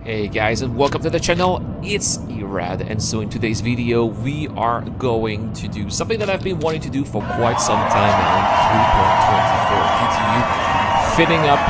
Hey guys, and welcome to the channel. It's Irad, and so in today's video we are going to do something that I've been wanting to do for quite some time now in 3.24 PTU, fitting up a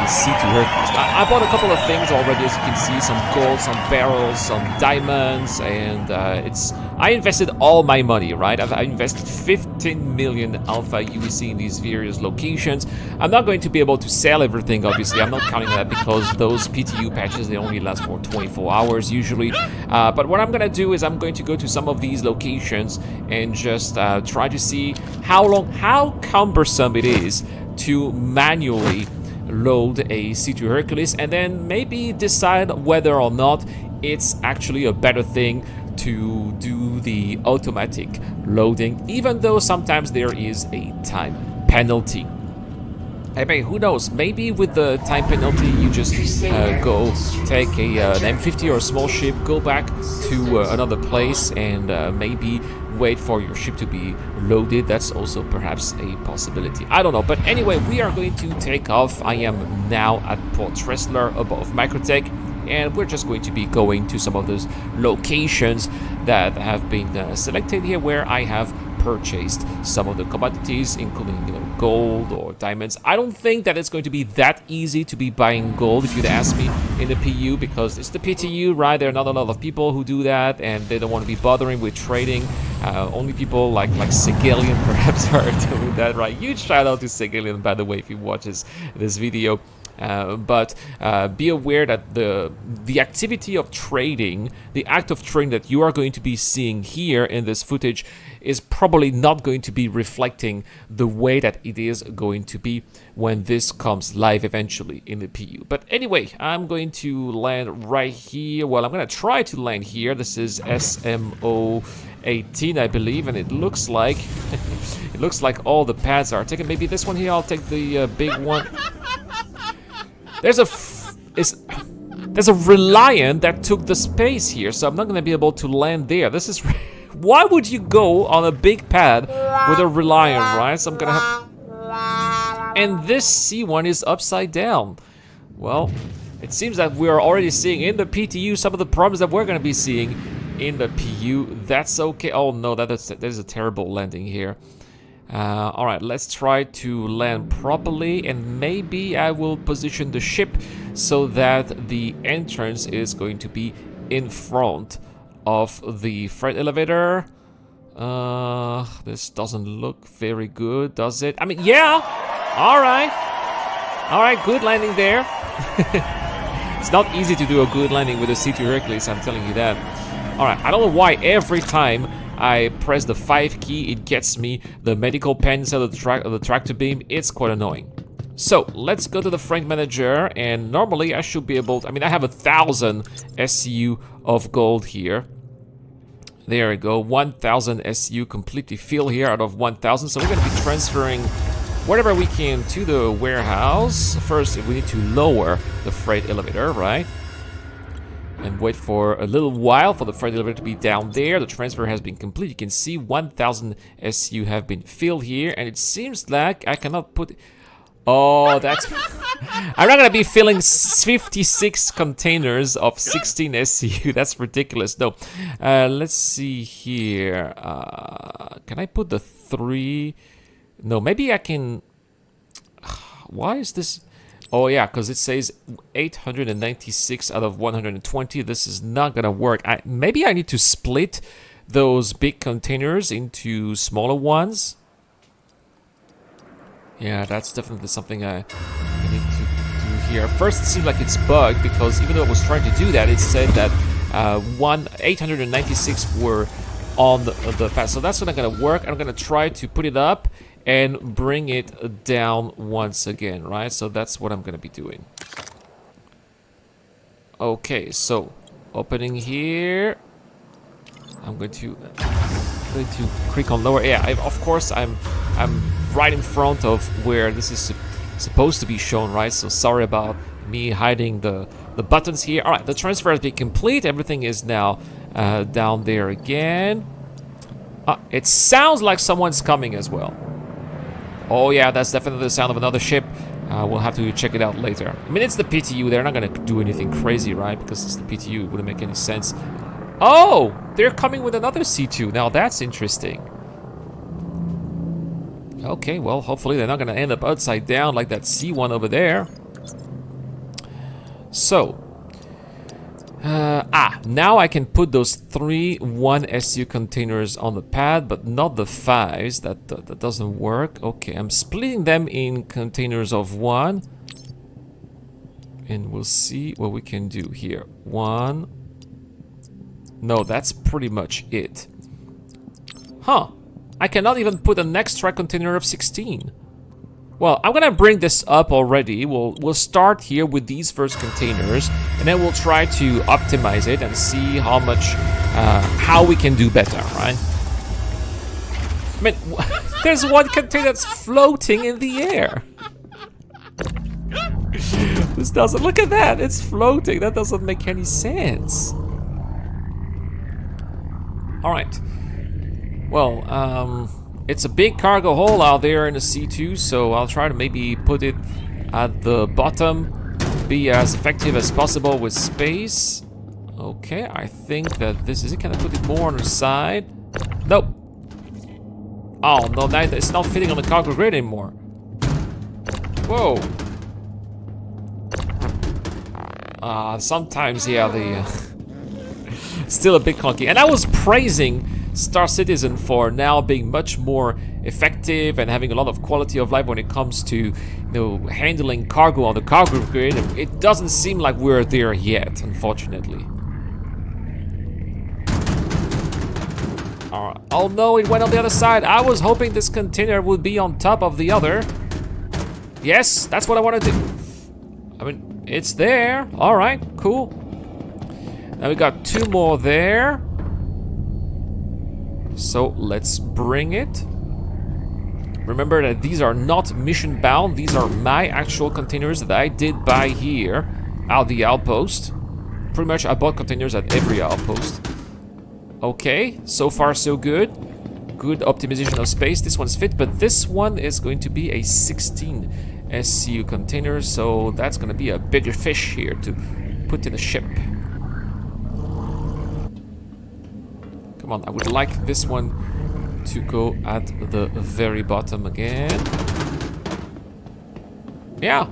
C2 Hercules. I bought a couple of things already, as you can see, some gold, some barrels, some diamonds, and I invested all my money, right? I invested 15 million Alpha USC in these various locations. I'm not going to be able to sell everything, obviously. I'm not counting that because those PTU patches, they only last for 24 hours usually. But what I'm gonna do is I'm going to go to some of these locations and just try to see how cumbersome it is to manually load a C2 Hercules, and then maybe decide whether or not it's actually a better thing to do the automatic loading, even though sometimes there is a time penalty. I mean, who knows? Maybe with the time penalty, you just go take an M50 or a small ship, go back to another place, and maybe wait for your ship to be loaded. That's also perhaps a possibility. I don't know. But anyway, we are going to take off. I am now at Port Tressler above Microtech, and we're just going to be going to some of those locations that have been selected here, where I have purchased some of the commodities, including gold or diamonds. I don't think that it's going to be that easy to be buying gold, if you'd ask me, in the PU, because it's the PTU, right? There are not a lot of people who do that, and they don't want to be bothering with trading. Only people like Segalian perhaps are doing that, right? Huge shout out to Segalian, by the way, if he watches this video. But be aware that the activity of trading, the act of trading that you are going to be seeing here in this footage, is probably not going to be reflecting the way that it is going to be when this comes live eventually in the PU. But anyway, I'm going to land right here. Well, I'm going to try to land here. This is SMO 18, I believe, and it looks like it looks like all the pads are taken. Maybe this one here. I'll take the big one. There's a Reliant that took the space here, so I'm not going to be able to land there. This is why would you go on a big pad with a Reliant, right? So I'm going to have, and this C1 is upside down. Well, it seems that we are already seeing in the PTU some of the problems that we're going to be seeing in the PU. That's okay. Oh no, that is a terrible landing here. All right, let's try to land properly, and maybe I will position the ship so that the entrance is going to be in front of the freight elevator. This doesn't look very good, does it? I mean, yeah. All right, good landing there. It's not easy to do a good landing with a C2 Hercules, I'm telling you that. All right, I don't know why every time I press the 5 key, it gets me the medical pen instead of the tractor beam. It's quite annoying. So let's go to the freight manager, and normally I should be able to, I mean, I have 1,000 SU of gold here. There we go, 1,000 SU completely filled here out of 1,000. So we're going to be transferring whatever we can to the warehouse. First, we need to lower the freight elevator, right? And wait for a little while for the freight elevator to be down there. The transfer has been complete. You can see 1,000 SU have been filled here, and it seems like I cannot put... Oh, that's... I'm not going to be filling 56 containers of 16 SU. That's ridiculous. No. Let's see here. Can I put the 3? No, maybe I can... Why is this... Oh yeah, because it says 896 out of 120. This is not gonna work. Maybe I need to split those big containers into smaller ones. Yeah, that's definitely something I need to do here. First, it seems like it's bugged, because even though I was trying to do that, it said that 896 were on the pad. So that's not gonna work. I'm gonna try to put it up and bring it down once again, right? So that's what I'm gonna be doing. Okay, so opening here. I'm going to click on lower. Yeah, of course I'm right in front of where this is supposed to be shown, right? So sorry about me hiding the buttons here. All right, the transfer has been complete. Everything is now down there again. It sounds like someone's coming as well. Oh yeah, that's definitely the sound of another ship. We'll have to check it out later. I mean, it's the PTU. They're not gonna do anything crazy, right? Because it's the PTU. It wouldn't make any sense. Oh, they're coming with another C2. Now that's interesting. Okay, well, hopefully they're not gonna end up upside down like that C1 over there. So, now I can put those 3 1SU containers on the pad, but not the 5s. That doesn't work. Okay, I'm splitting them in containers of 1. And we'll see what we can do here. 1. No, that's pretty much it. Huh. I cannot even put an extra container of 16. Well, I'm gonna bring this up already. We'll start here with these first containers, and then we'll try to optimize it and see how much, how we can do better, right? I mean, there's one container that's floating in the air. This doesn't, look at that, it's floating. That doesn't make any sense. All right. Well, it's a big cargo hole out there in the C2, so I'll try to maybe put it at the bottom, be as effective as possible with space. Okay, I think that this is it. Can I put it more on the side? Nope. Oh, no, it's not fitting on the cargo grid anymore. Whoa. Sometimes, yeah, still a bit clunky. And I was praising Star Citizen for now being much more effective and having a lot of quality of life when it comes to, you know, handling cargo on the cargo grid. It doesn't seem like we're there yet, unfortunately. Alright. Oh no, it went on the other side. I was hoping this container would be on top of the other. Yes, that's what I wanted to do. I mean, it's there. Alright, cool. Now we got 2 more there. So let's bring it. Remember that these are not mission bound. These are my actual containers that I did buy here at the outpost. Pretty much I bought containers at every outpost. Okay, so far so good. Good optimization of space. This one's fit, but this one is going to be a 16 SCU container, so that's going to be a bigger fish here to put in a ship. Come on, I would like this one to go at the very bottom again. Yeah.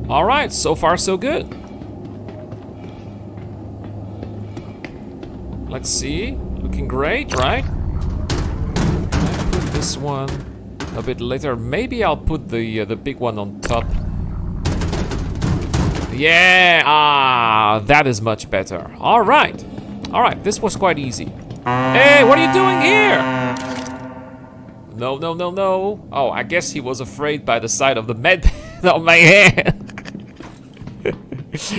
All right, so far so good. Let's see, looking great, right? I'll put this one a bit later. Maybe I'll put the big one on top. Yeah, that is much better. All right. All right, this was quite easy. Hey, what are you doing here? No, no, no, no. Oh, I guess he was afraid by the sight of the med on my hand.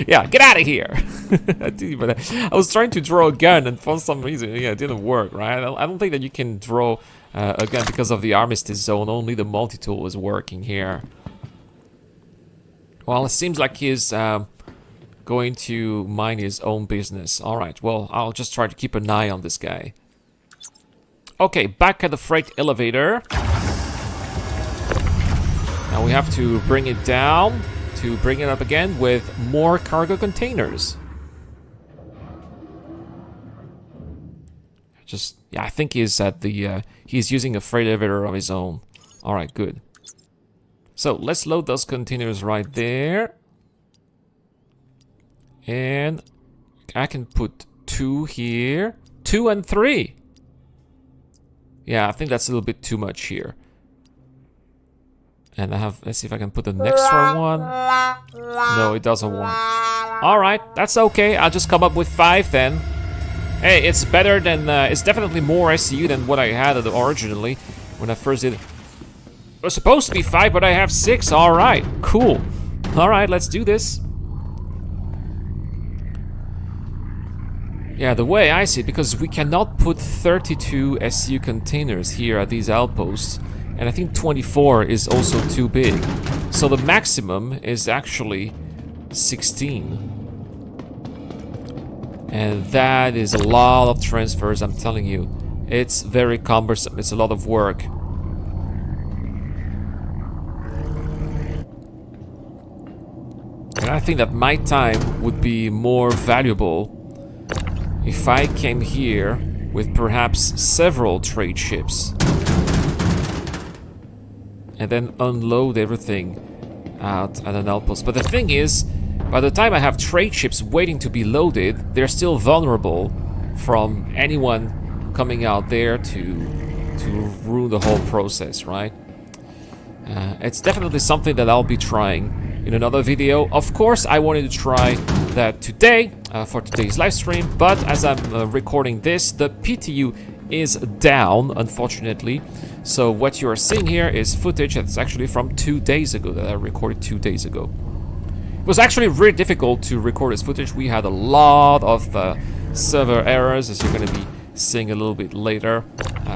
Yeah, get out of here. I was trying to draw a gun, and for some reason, yeah, it didn't work, right? I don't think that you can draw a gun because of the armistice zone. Only the multi-tool is working here. Well, it seems like he's going to mind his own business. All right, well, I'll just try to keep an eye on this guy. Okay, back at the freight elevator. Now we have to bring it down to bring it up again with more cargo containers. Just, yeah, I think he's at the, he's using a freight elevator of his own. All right, good. So let's load those containers right there. And I can put 2 here. 2 and 3. Yeah, I think that's a little bit too much here. And I have, let's see if I can put an extra one. No, it doesn't want. All right, that's okay. I'll just come up with 5 then. Hey, it's better than, it's definitely more SCU than what I had originally when I first did it. It was supposed to be 5, but I have 6. All right, cool. All right, let's do this. Yeah, the way I see it, because we cannot put 32 SCU containers here at these outposts, and I think 24 is also too big. So the maximum is actually 16. And that is a lot of transfers, I'm telling you. It's very cumbersome, it's a lot of work. I think that my time would be more valuable if I came here with perhaps several trade ships and then unload everything at an outpost. But the thing is, by the time I have trade ships waiting to be loaded, they're still vulnerable from anyone coming out there to ruin the whole process, right? It's definitely something that I'll be trying in another video. Of course, I wanted to try that today for today's live stream, but as I'm recording this, the PTU is down, unfortunately. So what you are seeing here is footage that's actually from 2 days ago, that I recorded 2 days ago. It was actually really difficult to record this footage. We had a lot of server errors, as you're going to be seeing a little bit later.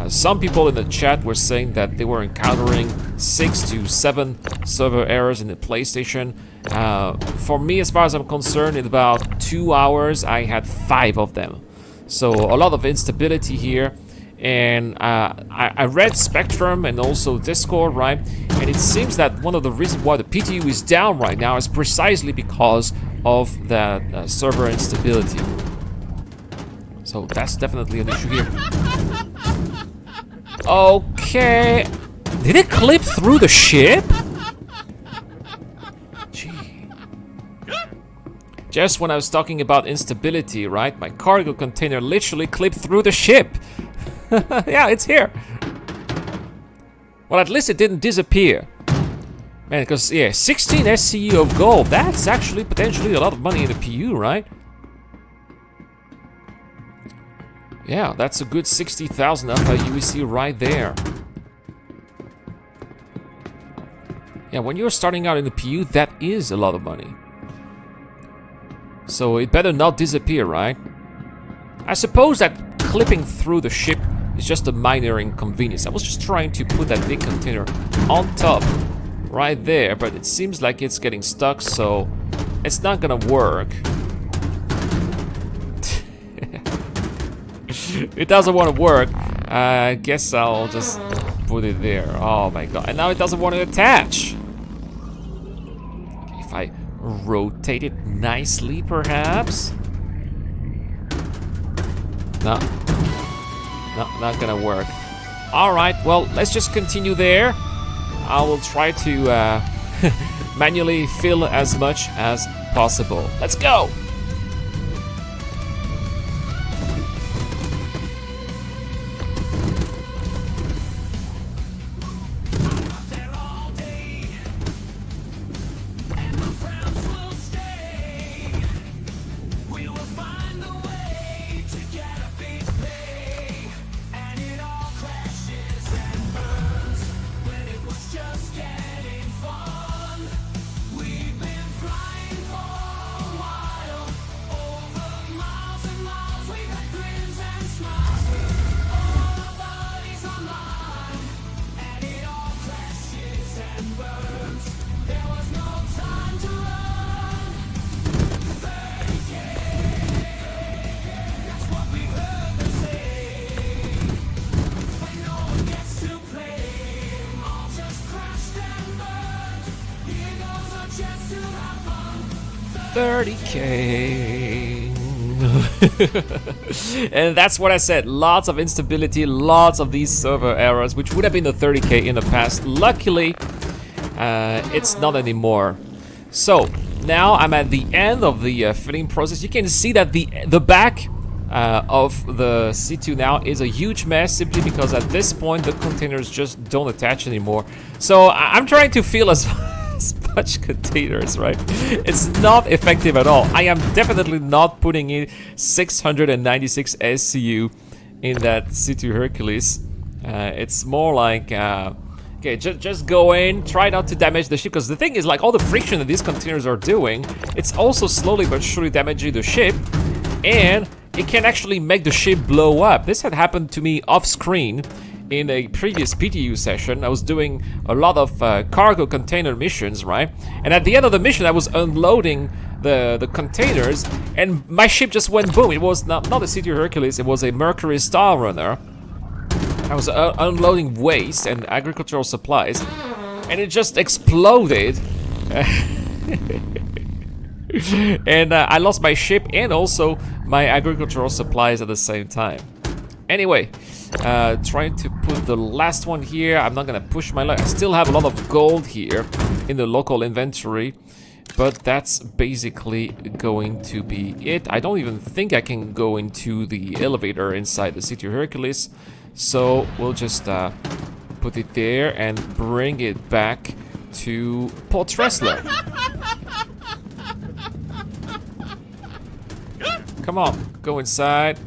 Some people in the chat were saying that they were encountering 6 to 7 server errors in the PlayStation. For me, as far as I'm concerned, in about 2 hours, I had 5 of them. So a lot of instability here. And I read Spectrum and also Discord, right? And it seems that one of the reasons why the PTU is down right now is precisely because of that server instability. So that's definitely an issue here. Okay. Did it clip through the ship? Gee. Just when I was talking about instability, right? My cargo container literally clipped through the ship. Yeah, it's here. Well, at least it didn't disappear. Man, because, yeah, 16 SCU of gold. That's actually potentially a lot of money in the PU, right? Yeah, that's a good 60,000 of UEC right there. Yeah, when you're starting out in the PU, that is a lot of money. So it better not disappear, right? I suppose that clipping through the ship is just a minor inconvenience. I was just trying to put that big container on top right there, but it seems like it's getting stuck, so it's not gonna work. It doesn't want to work. I guess I'll just put it there. Oh my god. And now it doesn't want to attach. Okay, if I rotate it nicely, perhaps? No. No, not gonna work. Alright, well, let's just continue there. I will try to manually fill as much as possible. Let's go! $30K. And that's what I said. Lots of instability, lots of these server errors, which would have been the 30K in the past. Luckily, it's not anymore. So now I'm at the end of the filling process. You can see that the back of the C2 now is a huge mess, simply because at this point the containers just don't attach anymore. So I'm trying to fill as much containers, right? It's not effective at all. I am definitely not putting in 696 SCU in that C2 Hercules. It's more like okay, just go in, try not to damage the ship, because the thing is, like, all the friction that these containers are doing, it's also slowly but surely damaging the ship, and it can actually make the ship blow up. This had happened to me off screen in a previous PTU session. I was doing a lot of cargo container missions, right? And at the end of the mission, I was unloading the containers, and my ship just went boom. It was not a C2 Hercules, it was a Mercury Star Runner. I was unloading waste and agricultural supplies, and it just exploded. And I lost my ship and also my agricultural supplies at the same time. Anyway, trying to put the last one here. I'm not gonna push my luck. I still have a lot of gold here in the local inventory, but that's basically going to be it. I don't even think I can go into the elevator inside the City of Hercules, so we'll just put it there and bring it back to Port Tressler. Come on, go inside.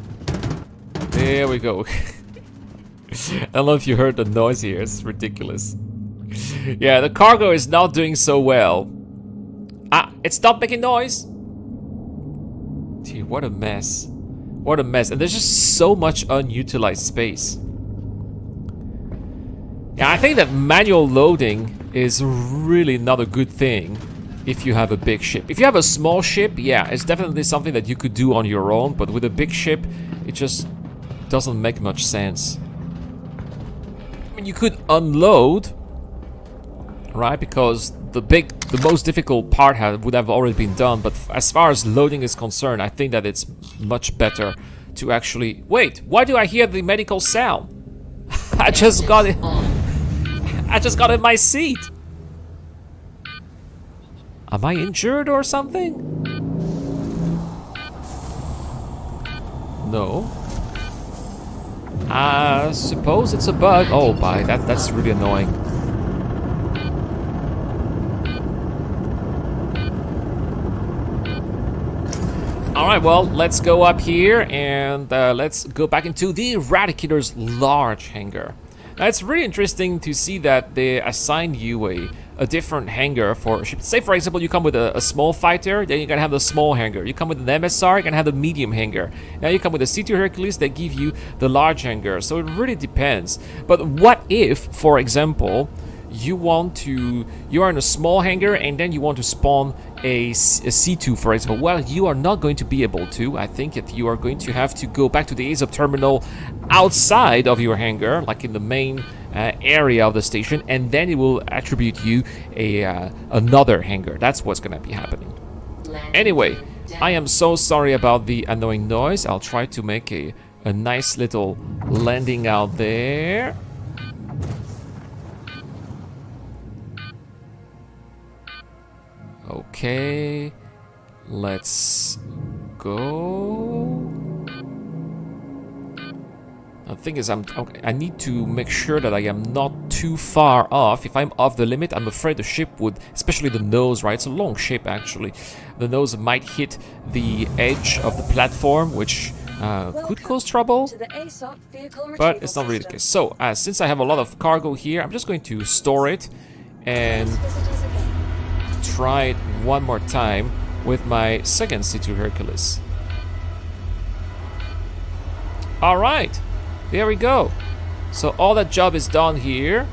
There we go. I don't know if you heard the noise here, it's ridiculous. Yeah, the cargo is not doing so well. Ah, it stopped making noise. Gee, what a mess. What a mess. And there's just so much unutilized space. Yeah, I think that manual loading is really not a good thing if you have a big ship. If you have a small ship, yeah, it's definitely something that you could do on your own, but with a big ship, it just doesn't make much sense. I mean, you could unload, right? Because the most difficult part would have already been done, but as far as loading is concerned, I think that it's much better to actually... Wait, why do I hear the medical sound? I just got it. I just got in my seat. Am I injured or something? No. I suppose it's a bug. Oh, my, that's really annoying. Alright, well, let's go up here and let's go back into the Eradicator's large hangar. Now, it's really interesting to see that they assign you a different hangar for ships. Say, for example, you come with a small fighter, then you're gonna have the small hangar. You come with an MSR, you're gonna have the medium hangar. Now you come with a C2 Hercules, they give you the large hangar. So it really depends. But what if, for example, you are in a small hangar and then you want to spawn a C2, for example? Well, you are not going to be able to. I think that you are going to have to go back to the ASOP terminal outside of your hangar, like in the main area of the station, and then it will attribute you another hangar. That's what's going to be happening. Anyway, I am so sorry about the annoying noise. I'll try to make a nice little landing out there. Okay, let's go. The thing is, I need to make sure that I am not too far off. If I'm off the limit, I'm afraid the ship would, especially the nose, right? It's a long ship, actually. The nose might hit the edge of the platform, which could cause trouble, but it's not really the case. So, since I have a lot of cargo here, I'm just going to store it and try it one more time with my second C2 Hercules. Alright, there we go. So all that job is done here.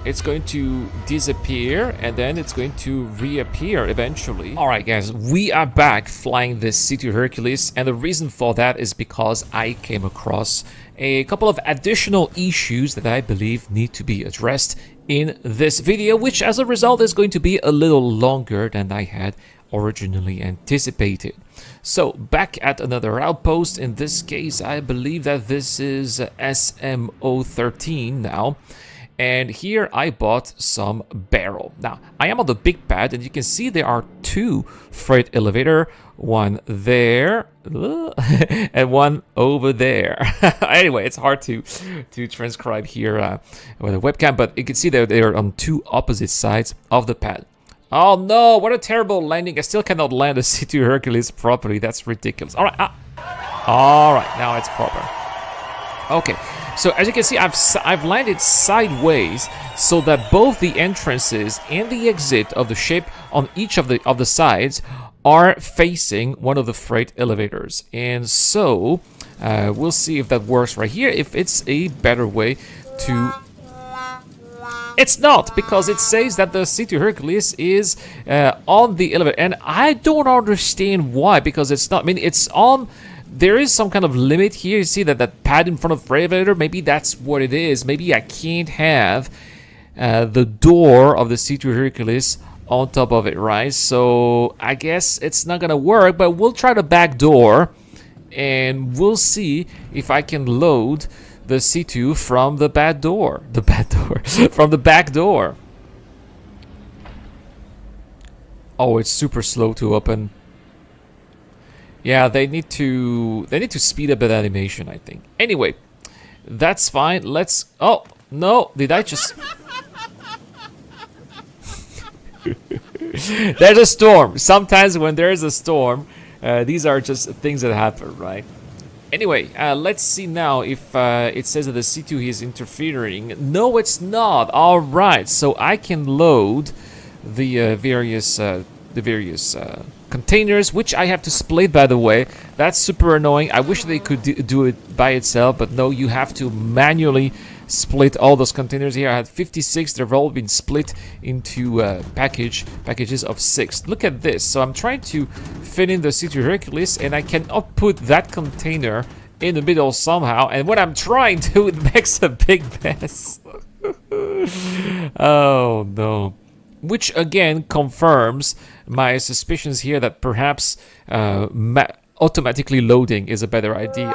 It's going to disappear and then it's going to reappear eventually. Alright guys, we are back flying this C2 Hercules, and the reason for that is because I came across a couple of additional issues that I believe need to be addressed in this video, which as a result is going to be a little longer than I had originally anticipated. So back at another outpost, in this case I believe that this is SMO13 now. And here I bought some barrel. Now, I am on the big pad, and you can see there are two freight elevator, one there, and one over there. Anyway, it's hard to transcribe here with a webcam, but you can see that they're on two opposite sides of the pad. Oh no, what a terrible landing. I still cannot land a C2 Hercules properly. That's ridiculous. All right, all right, now it's proper. Okay. So as you can see, I've landed sideways so that both the entrances and the exit of the ship on each of the sides are facing one of the freight elevators. And so we'll see if that works right here, if it's a better way to... It's not, because it says that the C2 Hercules is on the elevator, and I don't understand why, because it's not. I mean, it's on... There is some kind of limit here. You see that pad in front of the elevator? Maybe that's what it is. Maybe I can't have the door of the C2 Hercules on top of it, right? So I guess it's not gonna work, but we'll try the back door and we'll see if I can load the C2 from the bad door. The bad door. From the back door. Oh, it's super slow to open. Yeah, they need to speed up that animation, I think. Anyway, that's fine. Let's... Oh, no. Did I just... There's a storm. Sometimes when there's a storm, these are just things that happen, right? Anyway, let's see now if it says that the C2 is interfering. No, it's not. All right, so I can load the various containers, which I have to split, by the way. That's super annoying. I wish they could do it by itself, but no, you have to manually split all those containers here. I had 56. They've all been split into packages of 6. Look at this. So I'm trying to fit in the C2 Hercules, and I cannot put that container in the middle somehow. And when I'm trying to, it makes a big mess. Oh no. Which again confirms my suspicions here that perhaps automatically loading is a better idea.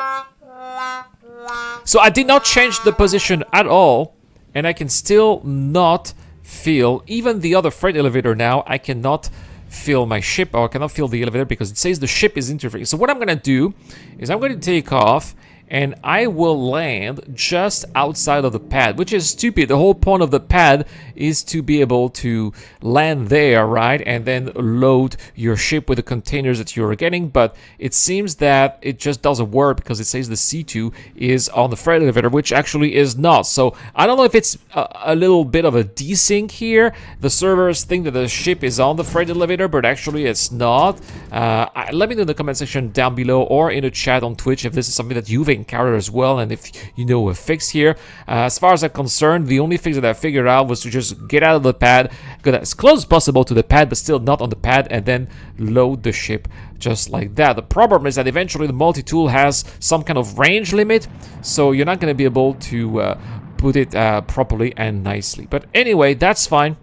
So I did not change the position at all, and I can still not feel even the other freight elevator now. I cannot feel my ship, or I cannot feel the elevator because it says the ship is interfering. So what I'm gonna do is I'm going to take off, and I will land just outside of the pad, which is stupid. The whole point of the pad is to be able to land there, right? And then load your ship with the containers that you're getting. But it seems that it just doesn't work because it says the C2 is on the freight elevator, which actually is not. So I don't know if it's a little bit of a desync here. The servers think that the ship is on the freight elevator, but actually it's not. Let me know in the comment section down below or in the chat on Twitch if this is something that you've encountered as well, and if you know a fix here. As far as I'm concerned, the only fix that I figured out was to just get out of the pad, get as close as possible to the pad, but still not on the pad, and then load the ship just like that. The problem is that eventually the multi-tool has some kind of range limit, so you're not going to be able to put it properly and nicely. But anyway, that's fine.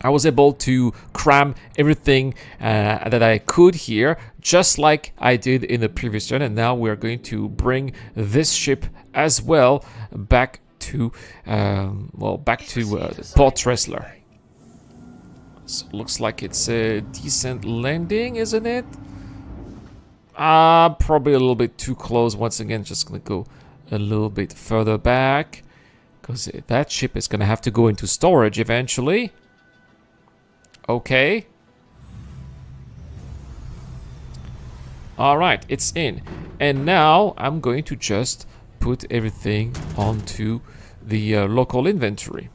I was able to cram everything that I could here, just like I did in the previous turn, and now we're going to bring this ship as well back to Port Tressler. So looks like it's a decent landing, isn't it? Probably a little bit too close. Once again, just gonna go a little bit further back because that ship is gonna have to go into storage eventually. Okay. All right, it's in. And now I'm going to just put everything onto the local inventory.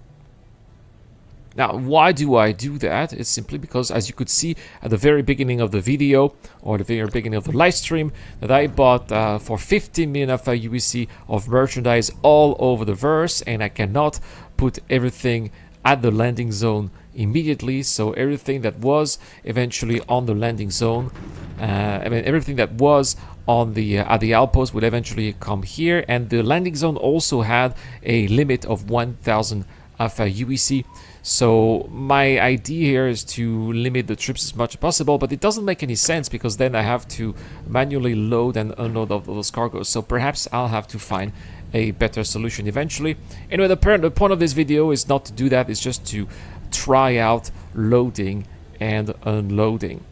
Now, why do I do that? It's simply because, as you could see at the very beginning of the video, or the very beginning of the live stream, that I bought for 15 million alpha UEC of merchandise all over the verse, and I cannot put everything at the landing zone immediately. So everything that was eventually on the landing zone, everything that was on the at the outpost would eventually come here, and the landing zone also had a limit of 1000 alpha UEC. So my idea here is to limit the trips as much as possible, but it doesn't make any sense because then I have to manually load and unload all those cargoes. So perhaps I'll have to find a better solution eventually. Anyway, the point of this video is not to do that, it's just to try out loading and unloading.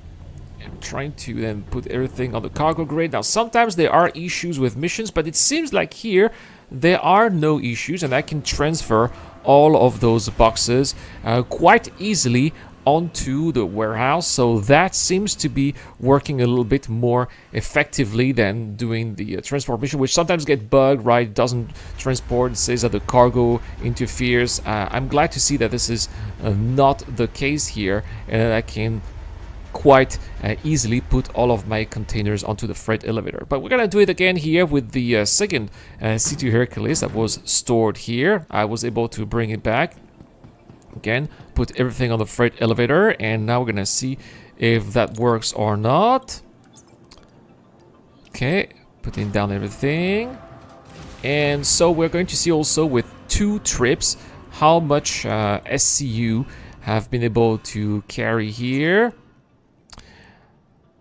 I'm trying to then put everything on the cargo grade. Now sometimes there are issues with missions, but it seems like here there are no issues, and I can transfer all of those boxes quite easily onto the warehouse. So that seems to be working a little bit more effectively than doing the transport mission, which sometimes get bugged, right? It doesn't transport, it says that the cargo interferes. I'm glad to see that this is not the case here, and that I can quite easily put all of my containers onto the freight elevator. But we're gonna do it again here with the second C2 Hercules that was stored here. I was able to bring it back again, put everything on the freight elevator, and now we're gonna see if that works or not. Okay, putting down everything, and so we're going to see also with 2 trips how much SCU have been able to carry here.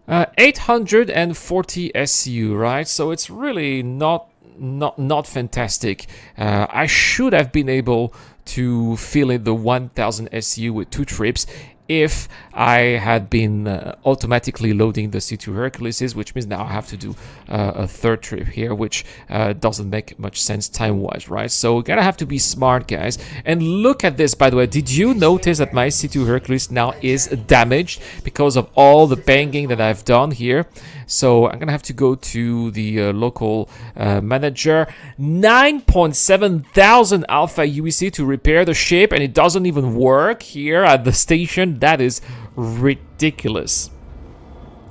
840 SU, right? So it's really not fantastic. I should have been able to fill in the 1000 SU with 2 trips if I had been automatically loading the C2 Herculeses, which means now I have to do a 3rd trip here, which doesn't make much sense time-wise, right? So we're gonna have to be smart, guys. And look at this, by the way. Did you notice that my C2 Hercules now is damaged because of all the banging that I've done here? So I'm gonna have to go to the local manager. 9,700 Alpha UEC to repair the ship, and it doesn't even work here at the station. That is ridiculous.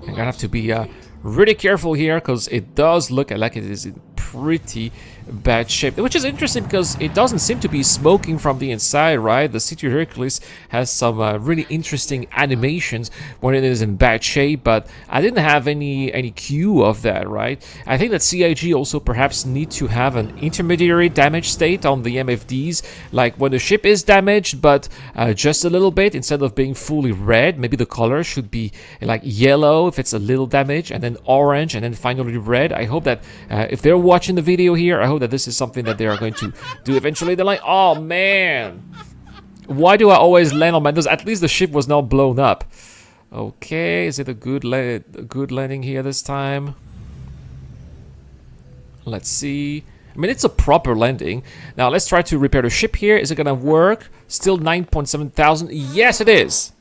I'm gonna have to be really careful here because it does look like it is in pretty bad shape, which is interesting because it doesn't seem to be smoking from the inside, right? The C2 Hercules has some really interesting animations when it is in bad shape, but I didn't have any cue of that, right? I think that CIG also perhaps need to have an intermediary damage state on the MFDs, like when the ship is damaged, but just a little bit, instead of being fully red, maybe the color should be like yellow if it's a little damage, and then orange, and then finally red. I hope that if they're watching the video here, I hope that this is something that they are going to do eventually. They're like, oh man, why do I always land on my nose? At least the ship was not blown up. Okay, is it a good landing here this time? Let's see. I mean, it's a proper landing. Now let's try to repair the ship here. Is it gonna work? Still 9,700. Yes, it is.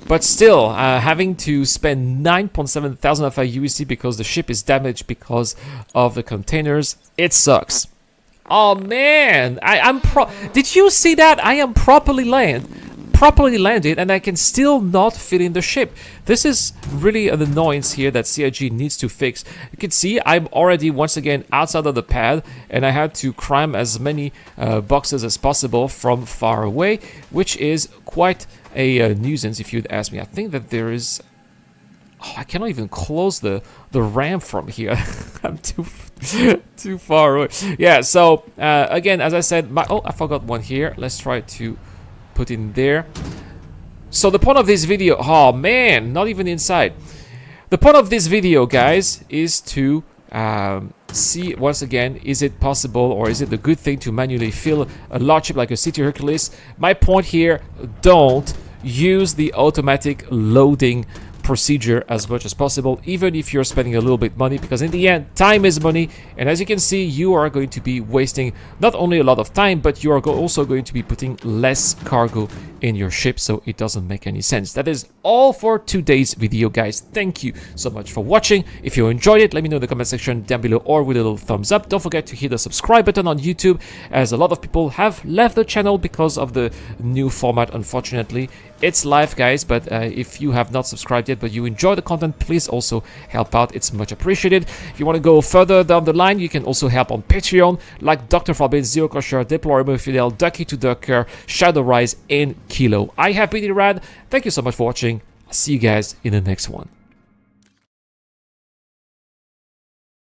But still, having to spend 9,700 of our UEC because the ship is damaged because of the containers, it sucks. Oh man, did you see that? I am properly landed, and I can still not fit in the ship. This is really an annoyance here that CIG needs to fix. You can see I'm already once again outside of the pad, and I had to cram as many boxes as possible from far away, which is quite a nuisance if you'd ask me. I think that there is... Oh, I cannot even close the ramp from here. I'm too far away. Yeah, so again, as I said, oh, I forgot one here. Let's try to put in there. So the point of this video... Oh man, not even inside. The point of this video, guys, is to see once again, is it possible or is it a good thing to manually fill a large ship like a C2 Hercules? My point here, don't use the automatic loading procedure as much as possible, even if you're spending a little bit money, because in the end, time is money, and as you can see, you are going to be wasting not only a lot of time, but you are also going to be putting less cargo in your ship, so it doesn't make any sense. That is all for today's video, guys. Thank you so much for watching. If you enjoyed it, let me know in the comment section down below or with a little thumbs up. Don't forget to hit the subscribe button on YouTube, as a lot of people have left the channel because of the new format, unfortunately. It's live, guys, but if you have not subscribed yet but you enjoy the content, please also help out. It's much appreciated. If you want to go further down the line, you can also help on Patreon, like Dr. Forbid, Zero Crusher, Deplorable Fidel, Ducky to Ducker, Shadow Rise, and Kilo. I have been Rad. Thank you so much for watching. I'll see you guys in the next one.